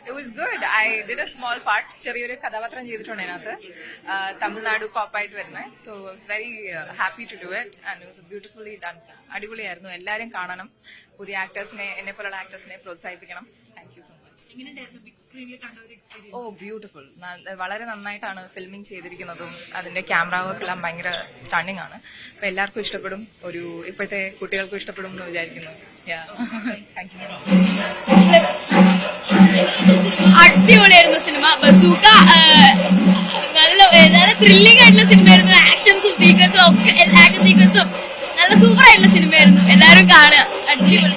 It was good. I did a small part. ചെറിയൊരു കഥാപാത്രം ചെയ്തിട്ടുണ്ട് അതിനകത്ത് തമിഴ്നാട് കോപ്പായിട്ട് വരുന്നത്. So I was very happy to do it and it was beautifully done. അടിപൊളിയായിരുന്നു. എല്ലാരും കാണണം. പുതിയ ആക്ടേഴ്സിനെ എന്നെ പോലുള്ള ആക്ടേഴ്സിനെ പ്രോത്സാഹിപ്പിക്കണം. Thank you so much. Oh beautiful. വളരെ നന്നായിട്ടാണ് ഫിൽമിംഗ് ചെയ്തിരിക്കുന്നതും അതിന്റെ ക്യാമറ വർക്ക് എല്ലാം ഭയങ്കര സ്റ്റണ്ണിംഗ് ആണ്. അപ്പൊ എല്ലാവർക്കും ഇഷ്ടപ്പെടും. ഇപ്പോഴത്തെ കുട്ടികൾക്കും ഇഷ്ടപ്പെടും എന്ന് വിചാരിക്കുന്നു. Thank you. അടിപൊളിയായിരുന്നു സിനിമ. ബസൂക്ക നല്ല ത്രില്ലിംഗ് ആയിട്ടുള്ള സിനിമയായിരുന്നു. ആക്ഷൻസും സീക്വൻസും ഒക്കെ ആക്ഷൻ സീക്വൻസും നല്ല സൂപ്പർ ആയിട്ടുള്ള സിനിമയായിരുന്നു. എല്ലാവരും കാണുക. അടിപൊളി.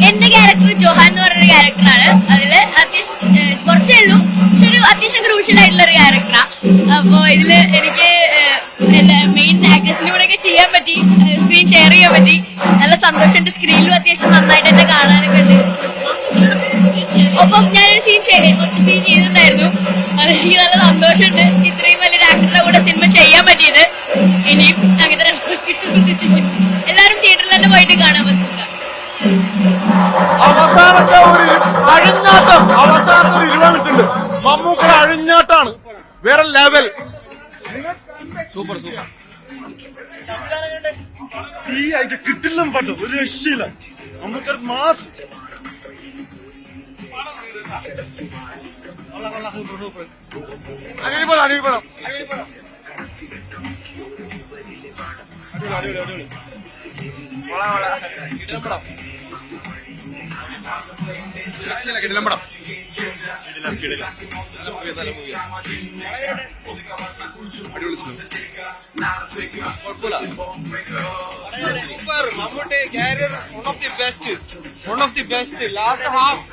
എന്റെ ക്യാരക്ടർ ജോഹാൻ എന്ന് പറയുന്ന ക്യാരക്ടറാണ്. അതില് അത്യാവശ്യം കുറച്ചേ ഉള്ളൂ, പക്ഷെ ഒരു അത്യാവശ്യം ക്രൂഷ്യൽ ആയിട്ടുള്ള ഒരു ക്യാരക്ടറാ. അപ്പൊ ഇതില് എനിക്ക് മെയിൻ ആക്ടേഴ്സിന്റെ കൂടെ ഒക്കെ ചെയ്യാൻ പറ്റി, സ്ക്രീൻ ഷെയർ ചെയ്യാൻ പറ്റി. നല്ല സന്തോഷമുണ്ട്. സ്ക്രീനിലും അത്യാവശ്യം നന്നായിട്ട് എന്നെ കാണാനൊക്കെ ഉണ്ട്. ഒപ്പം ഞാനൊരു സീൻ ചെയ്തിട്ടുണ്ടായിരുന്നു. അതെനിക്ക് നല്ല സന്തോഷമുണ്ട്. ഇത്രയും വലിയൊരു ആക്ടറുടെ കൂടെ സിനിമ ചെയ്യാൻ പറ്റിയത്. ഇനിയും അങ്ങനത്തെ രസം കിട്ടുന്നു. എല്ലാരും തിയേറ്ററിൽ തന്നെ പോയിട്ട് കാണാൻ ബസൂക്ക. അവസാനത്തെ ഒരു അഴിഞ്ഞാട്ടം, അവസാനത്തെ ഒരു ഇരുവാനിട്ടുണ്ട്. മമ്മൂക്കയുടെ അഴിഞ്ഞാട്ടാണ് വേറെ ലെവൽ. Super super. ഈ ആഴ്ച കിട്ടില്ല പറ്റും, ഒരു രക്ഷയില്ല. മമ്മൂക്കയുടെ മാസ്. അടിപൊളി അടിപൊളി കിടിലമ്പടം. Super. Mammootty career one of the best. Last half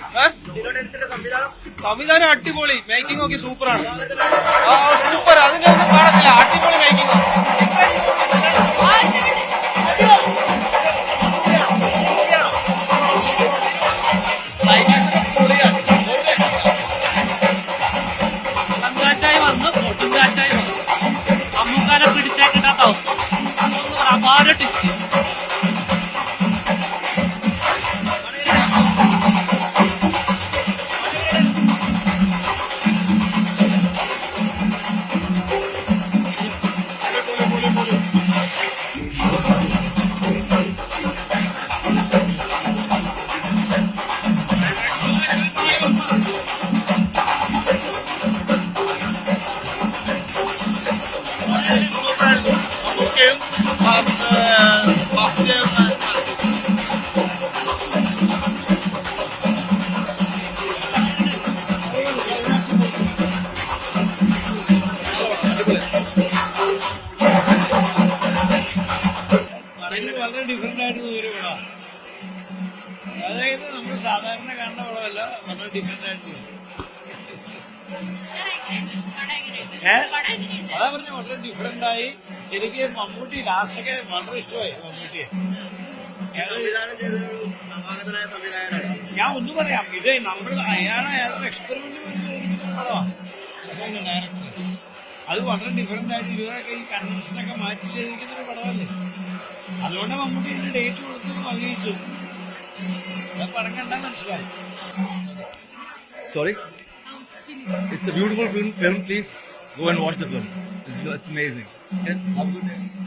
സംവിധാനം അടിപൊളി. മേക്കിംഗ് ഒക്കെ സൂപ്പറാണ്. സൂപ്പർ. അതിന്റെ ഒന്നും കാണത്തില്ല. അടിപൊളി മേക്കിംഗ്. അമ്മൂക്കാരെ പിടിച്ചേക്കിട്ടോ അപാര ടിസ്റ്റ്. വളരെ ഡിഫറെന്റ് ആയിട്ട് തോന്നിയൊരു പടം. അതായത് നമ്മൾ സാധാരണ കാണുന്ന പടമല്ല, വളരെ ഡിഫറെന്റ് ആയിട്ട് തോന്നി. അതാ പറഞ്ഞു, വളരെ ഡിഫറെന്റ് ആയി. എനിക്ക് മമ്മൂട്ടി ലാസ്റ്റൊക്കെ വളരെ ഇഷ്ടമായി. മമ്മൂട്ടിയെ ഞാൻ ഒന്നും പറയാം, ഇത് നമ്മൾ അയാളുടെ എക്സ്പെരിമെന്റ് ചെയ്തിരിക്കുന്ന പടമാണ് ഡയറക്ടർ. അത് വളരെ ഡിഫറെന്റ് ആയിട്ട് ഇവരൊക്കെ ഈ കൺവെൻഷനൊക്കെ മാറ്റി ചെയ്തിരിക്കുന്ന ഒരു പടമല്ലേ. അതുകൊണ്ട് മമ്മൂട്ടി ഇതിന് ഡേറ്റ് കൊടുത്തു, അഭിനയിച്ചു. പടം കണ്ടാൽ മനസ്സിലായി. Sorry? It's a beautiful film. Please go and watch the film. It's amazing. Okay? Have a good day.